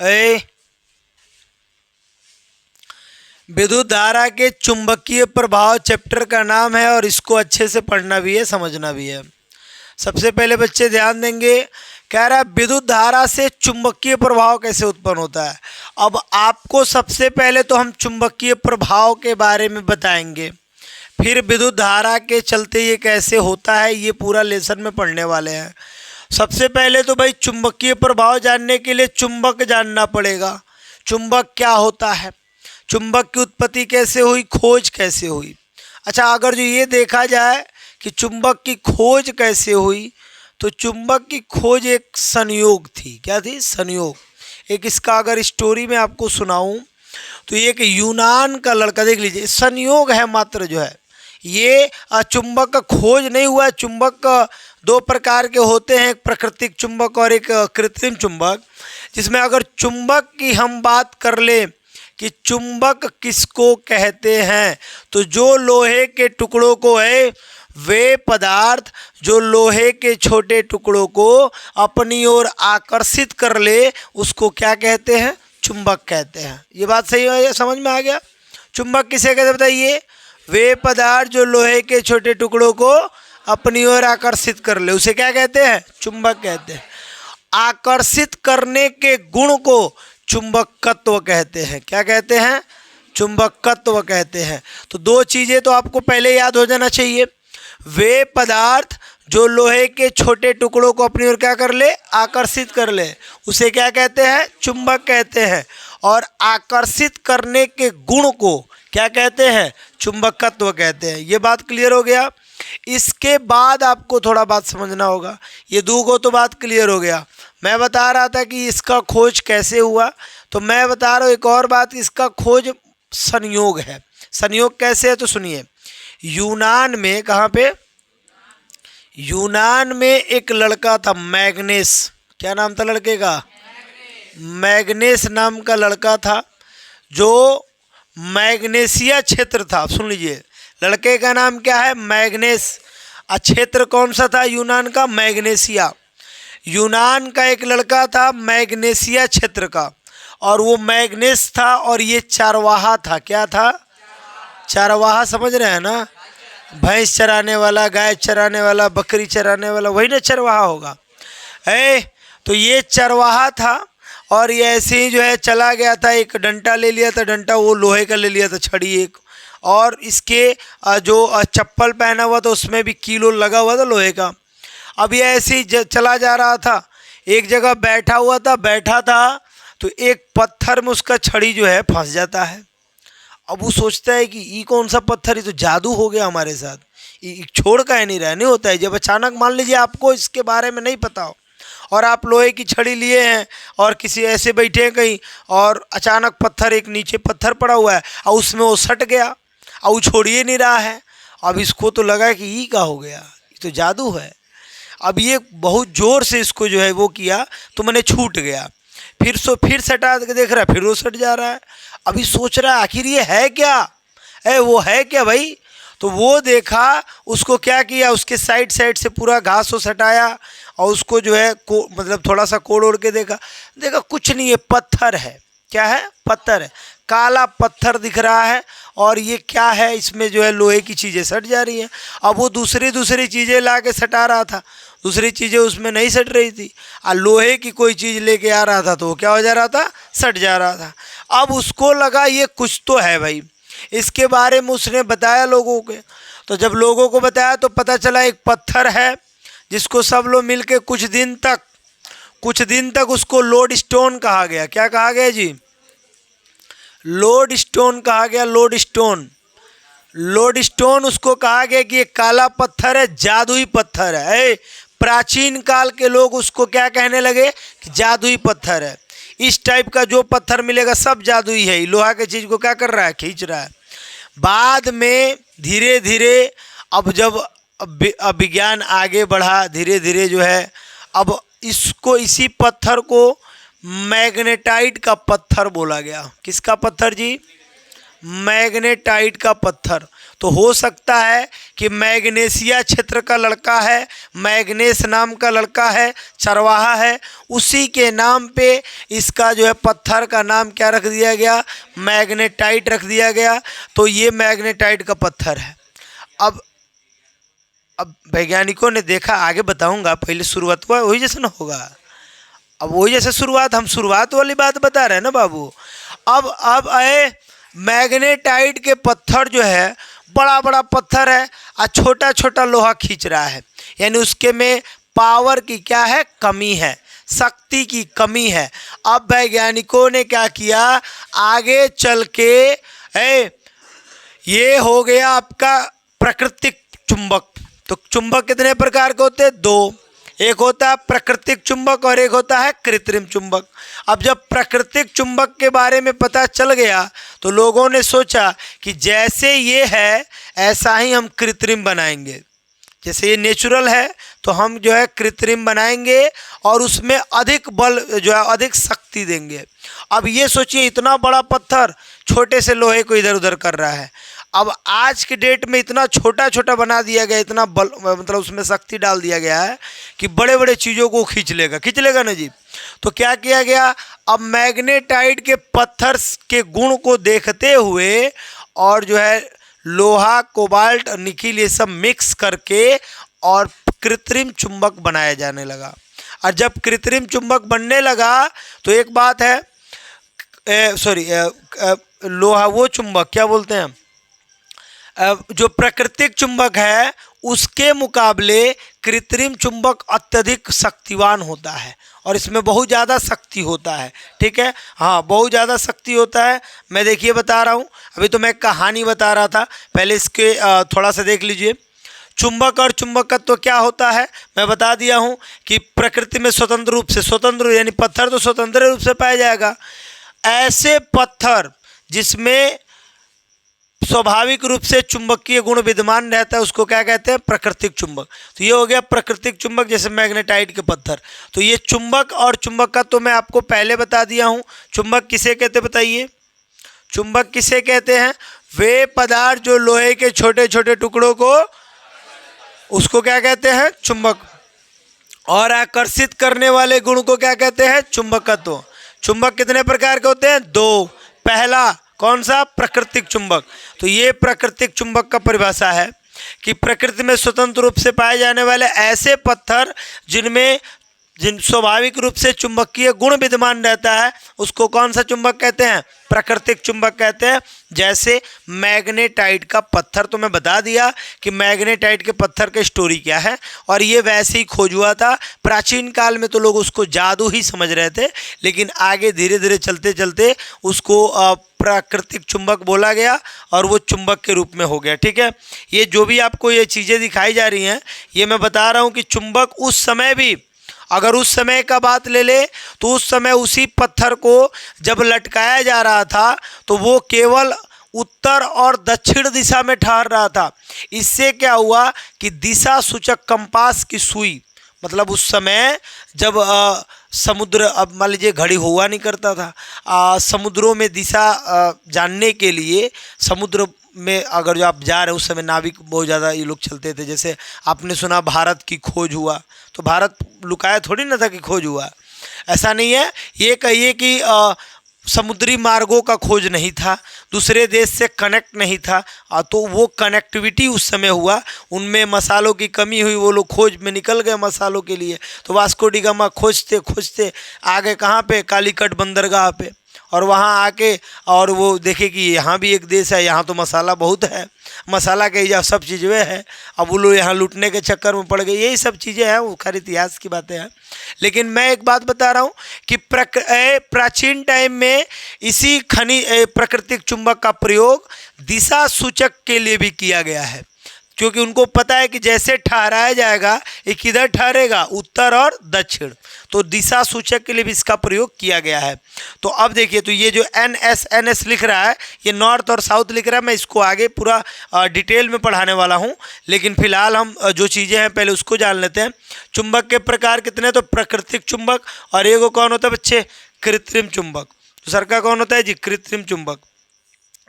ए, विद्युत धारा के चुंबकीय प्रभाव चैप्टर का नाम है और इसको अच्छे से पढ़ना भी है, समझना भी है। सबसे पहले बच्चे ध्यान देंगे, कह रहा है विद्युत धारा से चुंबकीय प्रभाव कैसे उत्पन्न होता है। अब आपको सबसे पहले तो हम चुंबकीय प्रभाव के बारे में बताएंगे, फिर विद्युत धारा के चलते ये कैसे होता है ये पूरा लेसन में पढ़ने वाले हैं। सबसे पहले तो भाई चुंबकीय प्रभाव जानने के लिए चुंबक जानना पड़ेगा। चुंबक क्या होता है, चुंबक की उत्पत्ति कैसे हुई, खोज कैसे हुई। अच्छा, अगर जो ये देखा जाए कि चुंबक की खोज कैसे हुई, तो चुंबक की खोज एक संयोग थी। क्या थी? संयोग। एक इसका अगर स्टोरी में आपको सुनाऊं तो एक यूनान का लड़का, देख लीजिए, संयोग है मात्र जो है ये, चुंबक का खोज नहीं हुआ। चुंबक दो प्रकार के होते हैं, एक प्राकृतिक चुंबक और एक कृत्रिम चुंबक। जिसमें अगर चुंबक की हम बात कर लें कि चुंबक किसको कहते हैं, तो जो लोहे के टुकड़ों को है, वे पदार्थ जो लोहे के छोटे टुकड़ों को अपनी ओर आकर्षित कर ले, उसको क्या कहते हैं? चुंबक कहते हैं। ये बात सही है, समझ में आ गया? चुंबक किसे कहते हैं बताइए? वे पदार्थ जो लोहे के छोटे टुकड़ों को अपनी ओर आकर्षित कर ले, उसे क्या कहते हैं? चुंबक कहते हैं। आकर्षित करने के गुण को चुंबकत्व कहते हैं। क्या कहते हैं? चुंबकत्व कहते हैं। तो दो चीज़ें तो आपको पहले याद हो जाना चाहिए। वे पदार्थ जो लोहे के छोटे टुकड़ों को अपनी ओर क्या कर ले? आकर्षित कर ले, उसे क्या कहते हैं? चुंबक कहते हैं। और आकर्षित करने के गुण को क्या कहते हैं? चुंबकत्व कहते हैं। ये बात क्लियर हो गया। इसके बाद आपको थोड़ा बात समझना होगा। ये दो को तो बात क्लियर हो गया। मैं बता रहा था कि इसका खोज कैसे हुआ, तो मैं बता रहा हूँ एक और बात, इसका खोज संयोग है। संयोग कैसे है तो सुनिए। यूनान में, कहाँ पे? यूनान में एक लड़का था मैग्नेस। क्या नाम था लड़के का? मैग्नेस नाम का लड़का था, जो मैग्नेशिया क्षेत्र था। सुन लीजिए, लड़के का नाम क्या है? मैग्नेस। क्षेत्र कौन सा था यूनान का? मैग्नेशिया। यूनान का एक लड़का था मैग्नेशिया क्षेत्र का, और वो मैग्नेस था और ये चारवाहा था। क्या था? चारवाहा, समझ रहे हैं ना? भैंस चराने वाला, गाय चराने वाला, बकरी चराने वाला, वही ना चरवाहा होगा। तो ये चरवाहा था, और ये ऐसे ही जो है चला गया था। एक डंटा ले लिया था, डंटा वो लोहे का ले लिया था, छड़ी एक, और इसके जो चप्पल पहना हुआ था उसमें भी कीलो लगा हुआ था लोहे का। अब ये ऐसे ही चला जा रहा था, एक जगह बैठा था तो एक पत्थर में उसका छड़ी जो है फंस जाता है। अब वो सोचता है कि ये कौन सा पत्थर, ये तो जादू हो गया हमारे साथ, ये छोड़ का नहीं रहने होता है। जब अचानक मान लीजिए आपको इसके बारे में नहीं पता हो और आप लोहे की छड़ी लिए हैं और किसी ऐसे बैठे हैं कहीं, और अचानक पत्थर, एक नीचे पत्थर पड़ा हुआ है और उसमें वो सट गया और वो छोड़िए नहीं रहा है। अब इसको तो लगा कि ये क्या हो गया, ये तो जादू है। अब ये बहुत ज़ोर से इसको जो है वो किया तो मैंने छूट गया। फिर सटा के देख रहा है, फिर वो सट जा रहा है। अभी सोच रहा है आखिर ये है क्या, वो है क्या भाई। तो वो देखा, उसको क्या किया, उसके साइड से पूरा घास को सटाया और उसको जो है मतलब थोड़ा सा कोड़ ओढ़ के देखा कुछ नहीं है, पत्थर है। क्या है? पत्थर है, काला पत्थर दिख रहा है। और ये क्या है, इसमें जो है लोहे की चीज़ें सट जा रही हैं। अब वो दूसरी चीज़ें ला के सटा रहा था, दूसरी चीज़ें उसमें नहीं सट रही थी, और लोहे की कोई चीज़ लेके आ रहा था तो वो क्या हो जा रहा था? सट जा रहा था। अब उसको लगा ये कुछ तो है भाई। इसके बारे में उसने बताया लोगों के, तो जब लोगों को बताया तो पता चला एक पत्थर है जिसको सब लोग मिलके कुछ दिन तक उसको लोड स्टोन कहा गया। क्या कहा गया जी? लोड स्टोन कहा गया। लोड स्टोन उसको कहा गया कि ये काला पत्थर है, जादुई पत्थर है। प्राचीन काल के लोग उसको क्या कहने लगे कि जादुई पत्थर है। इस टाइप का जो पत्थर मिलेगा सब जादुई है। लोहा की चीज़ को क्या कर रहा है? खींच रहा है। बाद में धीरे धीरे अब जब विज्ञान आगे बढ़ा, धीरे धीरे जो है अब इसी पत्थर को मैग्नेटाइट का पत्थर बोला गया। किसका पत्थर जी? मैग्नेटाइट का पत्थर। तो हो सकता है कि मैग्नेशिया क्षेत्र का लड़का है, मैग्नेस नाम का लड़का है, चरवाहा है, उसी के नाम पे इसका जो है पत्थर का नाम क्या रख दिया गया, मैग्नेटाइट रख दिया गया। तो ये मैग्नेटाइट का पत्थर है। अब वैज्ञानिकों ने देखा, आगे बताऊंगा, पहले शुरुआत हुआ वही जैसे ना होगा। अब वही जैसे शुरुआत, हम शुरुआत वाली बात बता रहे हैं ना बाबू। अब आए मैग्नेटाइट के पत्थर जो है, बड़ा बड़ा पत्थर है और छोटा छोटा लोहा खींच रहा है, यानी उसके में पावर की क्या है, कमी है, शक्ति की कमी है। अब वैज्ञानिकों ने क्या किया, आगे चल के ये हो गया आपका प्राकृतिक चुंबक। तो चुंबक कितने प्रकार के होते हैं, दो, एक होता है प्राकृतिक चुंबक और एक होता है कृत्रिम चुंबक। अब जब प्राकृतिक चुंबक के बारे में पता चल गया तो लोगों ने सोचा कि जैसे ये है ऐसा ही हम कृत्रिम बनाएंगे, जैसे ये नेचुरल है तो हम जो है कृत्रिम बनाएंगे और उसमें अधिक बल जो है, अधिक शक्ति देंगे। अब ये सोचिए, इतना बड़ा पत्थर छोटे से लोहे को इधर उधर कर रहा है। अब आज के डेट में इतना छोटा छोटा बना दिया गया, इतना बल मतलब उसमें शक्ति डाल दिया गया है कि बड़े बड़े चीज़ों को खींच लेगा ना जी। तो क्या किया गया, अब मैग्नेटाइट के पत्थर के गुण को देखते हुए और जो है लोहा, कोबाल्ट, निकिल ये सब मिक्स करके और कृत्रिम चुंबक बनाया जाने लगा। और जब कृत्रिम चुंबक बनने लगा तो एक बात है, लोहा, वो चुंबक क्या बोलते हैं, जो प्राकृतिक चुंबक है उसके मुकाबले कृत्रिम चुंबक अत्यधिक शक्तिवान होता है और इसमें बहुत ज़्यादा शक्ति होता है। ठीक है, हाँ, बहुत ज़्यादा शक्ति होता है। मैं देखिए बता रहा हूँ, अभी तो मैं कहानी बता रहा था, पहले इसके थोड़ा सा देख लीजिए। चुंबक और चुंबकत्व तो क्या होता है, मैं बता दिया हूँ कि प्रकृति में स्वतंत्र रूप से, स्वतंत्र यानी पत्थर तो स्वतंत्र रूप से पाया जाएगा। ऐसे पत्थर जिसमें स्वाभाविक रूप से चुंबकीय गुण विद्यमान रहता है उसको क्या कहते हैं, प्राकृतिक चुंबक। तो ये हो गया प्राकृतिक चुंबक, जैसे मैग्नेटाइट के पत्थर। तो ये चुंबक और चुंबक का तो मैं आपको पहले बता दिया हूँ। चुंबक किसे कहते बताइए, चुंबक किसे कहते हैं, वे पदार्थ जो लोहे के छोटे छोटे टुकड़ों को, उसको क्या कहते हैं, चुंबक। और आकर्षित करने वाले गुण को क्या कहते हैं, चुंबकत्व। चुंबक कितने प्रकार के होते हैं, दो। पहला कौन सा, प्राकृतिक चुंबक। तो ये प्राकृतिक चुंबक का परिभाषा है कि प्रकृति में स्वतंत्र रूप से पाए जाने वाले ऐसे पत्थर जिन स्वाभाविक रूप से चुंबकीय गुण विद्यमान रहता है उसको कौन सा चुंबक कहते हैं, प्राकृतिक चुंबक कहते हैं। जैसे मैग्नेटाइट का पत्थर, तो मैं बता दिया कि मैग्नेटाइट के पत्थर की स्टोरी क्या है, और ये वैसे ही खोज हुआ था। प्राचीन काल में तो लोग उसको जादू ही समझ रहे थे, लेकिन आगे धीरे धीरे चलते चलते उसको प्राकृतिक चुंबक बोला गया और वो चुंबक के रूप में हो गया। ठीक है, ये जो भी आपको ये चीज़ें दिखाई जा रही हैं, ये मैं बता रहा हूँ कि चुंबक उस समय भी, अगर उस समय का बात ले ले तो उस समय उसी पत्थर को जब लटकाया जा रहा था तो वो केवल उत्तर और दक्षिण दिशा में ठहर रहा था। इससे क्या हुआ कि दिशा सूचक कंपास की सुई, मतलब उस समय जब समुद्र, अब मान लीजिए घड़ी हुआ नहीं करता था, समुद्रों में दिशा जानने के लिए समुद्र में अगर जो आप जा रहे हैं, उस समय नाविक बहुत ज़्यादा ये लोग चलते थे। जैसे आपने सुना भारत की खोज हुआ, तो भारत लुकाया थोड़ी ना था कि खोज हुआ, ऐसा नहीं है। ये कहिए कि समुद्री मार्गों का खोज नहीं था, दूसरे देश से कनेक्ट नहीं था, तो वो कनेक्टिविटी उस समय हुआ, उनमें मसालों की कमी हुई, वो लोग खोज में निकल गए मसालों के लिए। तो वास्को डी गामा खोजते खोजते आ गए कहाँ पे, कालीकट बंदरगाह पे, और वहाँ आके और वो देखे कि यहाँ भी एक देश है, यहाँ तो मसाला बहुत है, मसाला के यहाँ सब चीज़ वे है। अब वो लोग यहाँ लूटने के चक्कर में पड़ गए, यही सब चीज़ें हैं, वो खैर इतिहास की बातें हैं। लेकिन मैं एक बात बता रहा हूँ कि प्राचीन टाइम में इसी प्राकृतिक चुंबक का प्रयोग दिशा सूचक के लिए भी किया गया है, क्योंकि उनको पता है कि जैसे ठहराया जाएगा ये किधर ठहरेगा, उत्तर और दक्षिण, तो दिशा सूचक के लिए भी इसका प्रयोग किया गया है। तो अब देखिए, तो ये जो NS लिख रहा है, ये नॉर्थ और साउथ लिख रहा है। मैं इसको आगे पूरा डिटेल में पढ़ाने वाला हूँ, लेकिन फिलहाल हम जो चीज़ें हैं पहले उसको जान लेते हैं। चुंबक के प्रकार कितने, तो प्राकृतिक चुंबक, और एक कौन होता है बच्चे, कृत्रिम चुंबक। तो सर का कौन होता है जी, कृत्रिम चुंबक।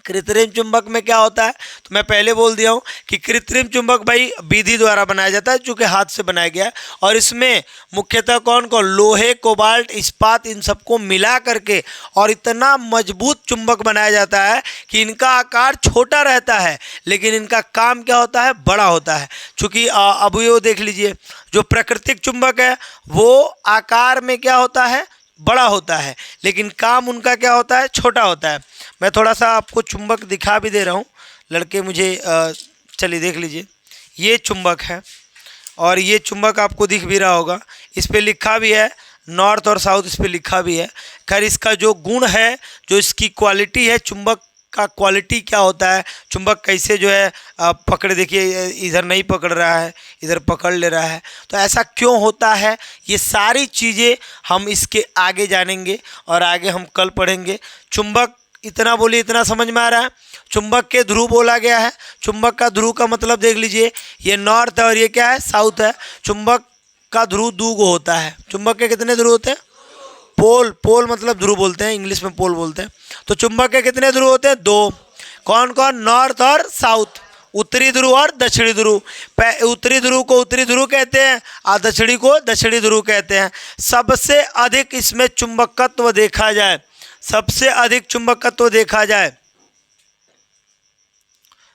कृत्रिम चुंबक में क्या होता है, तो मैं पहले बोल दिया हूँ कि कृत्रिम चुंबक भाई विधि द्वारा बनाया जाता है, चूँकि हाथ से बनाया गया है। और इसमें मुख्यतः कौन कौन, लोहे, कोबाल्ट, इस्पात, इन सबको मिला करके और इतना मजबूत चुंबक बनाया जाता है कि इनका आकार छोटा रहता है लेकिन इनका काम क्या होता है, बड़ा होता है। चूँकि अब ये देख लीजिए, जो प्राकृतिक चुंबक है वो आकार में क्या होता है, बड़ा होता है, लेकिन काम उनका क्या होता है, छोटा होता है। मैं थोड़ा सा आपको चुंबक दिखा भी दे रहा हूँ लड़के, मुझे चलिए देख लीजिए, ये चुंबक है और ये चुंबक आपको दिख भी रहा होगा, इस पर लिखा भी है नॉर्थ और साउथ, इस पर लिखा भी है। खैर इसका जो गुण है, जो इसकी क्वालिटी है, चुंबक का क्वालिटी क्या होता है, चुंबक कैसे जो है पकड़, देखिए इधर नहीं पकड़ रहा है, इधर पकड़ ले रहा है, तो ऐसा क्यों होता है, ये सारी चीज़ें हम इसके आगे जानेंगे और आगे हम कल पढ़ेंगे। चुंबक इतना बोलिए, इतना समझ में आ रहा है। चुंबक के ध्रुव बोला गया है, चुंबक का ध्रुव का मतलब देख लीजिए, ये नॉर्थ है और ये क्या है, साउथ है। चुंबक का ध्रुव दो गो होता है। चुंबक के कितने ध्रुव होते हैं, पोल, पोल मतलब ध्रुव बोलते हैं, इंग्लिश में पोल बोलते हैं। तो चुंबक के कितने ध्रुव होते हैं, दो। कौन कौन, नॉर्थ और साउथ, उत्तरी ध्रुव और दक्षिणी ध्रुव। उत्तरी ध्रुव को उत्तरी ध्रुव कहते हैं और दक्षिणी को दक्षिणी ध्रुव कहते हैं। सबसे अधिक इसमें चुंबकत्व देखा जाए, सबसे अधिक चुंबकत्व देखा जाए,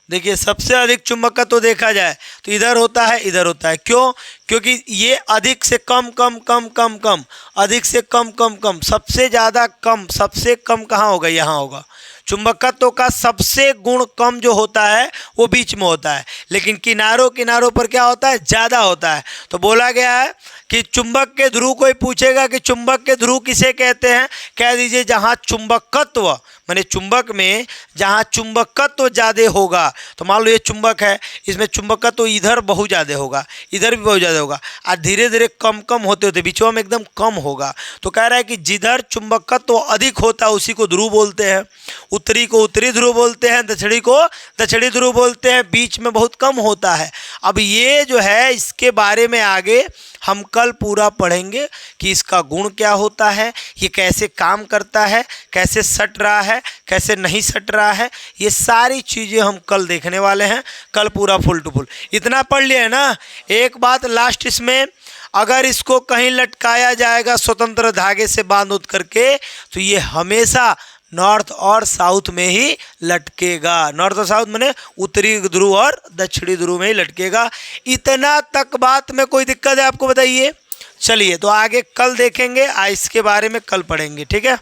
देखिए सबसे अधिक चुंबकत्व देखा जाए तो इधर होता है, इधर होता है। क्यों, क्योंकि ये अधिक से कम कम कम कम कम, अधिक से कम कम कम, सबसे ज़्यादा कम, सबसे कम कहाँ होगा, यहाँ होगा। चुंबकत्व का सबसे गुण कम जो होता है वो बीच में होता है, लेकिन किनारों किनारों पर क्या होता है, ज़्यादा होता है। तो बोला गया है कि चुंबक के ध्रुव, कोई पूछेगा कि चुंबक के ध्रुव किसे कहते हैं, कह दीजिए जहाँ चुंबकत्व, माने चुंबक में जहाँ चुंबकत्व ज़्यादा होगा। तो मान लो ये चुंबक है, इसमें चुंबकत्व इधर बहुत ज़्यादा होगा, इधर भी बहुत ज़्यादा होगा, और धीरे धीरे कम कम होते होते बीचों में एकदम कम होगा। तो कह रहा है कि जिधर चुंबकत्व अधिक होता है उसी को ध्रुव बोलते हैं। उत्तरी को उत्तरी ध्रुव बोलते हैं, दक्षिणी को दक्षिणी ध्रुव बोलते हैं, बीच में बहुत कम होता है। अब ये जो है, इसके बारे में आगे हम कल पूरा पढ़ेंगे कि इसका गुण क्या होता है, ये कैसे काम करता है, कैसे सट रहा है, कैसे नहीं सट रहा है, ये सारी चीज़ें हम कल देखने वाले हैं। कल पूरा फुल टू फुल इतना पढ़ लिया है ना। एक बात लास्ट इसमें, अगर इसको कहीं लटकाया जाएगा स्वतंत्र धागे से बांध उठ करके, तो ये हमेशा नॉर्थ और साउथ में ही लटकेगा। नॉर्थ और साउथ माने उत्तरी ध्रुव और दक्षिणी ध्रुव में ही लटकेगा। इतना तक बात में कोई दिक्कत है आपको, बताइए। चलिए तो आगे कल देखेंगे, इसके बारे में कल पढ़ेंगे, ठीक है।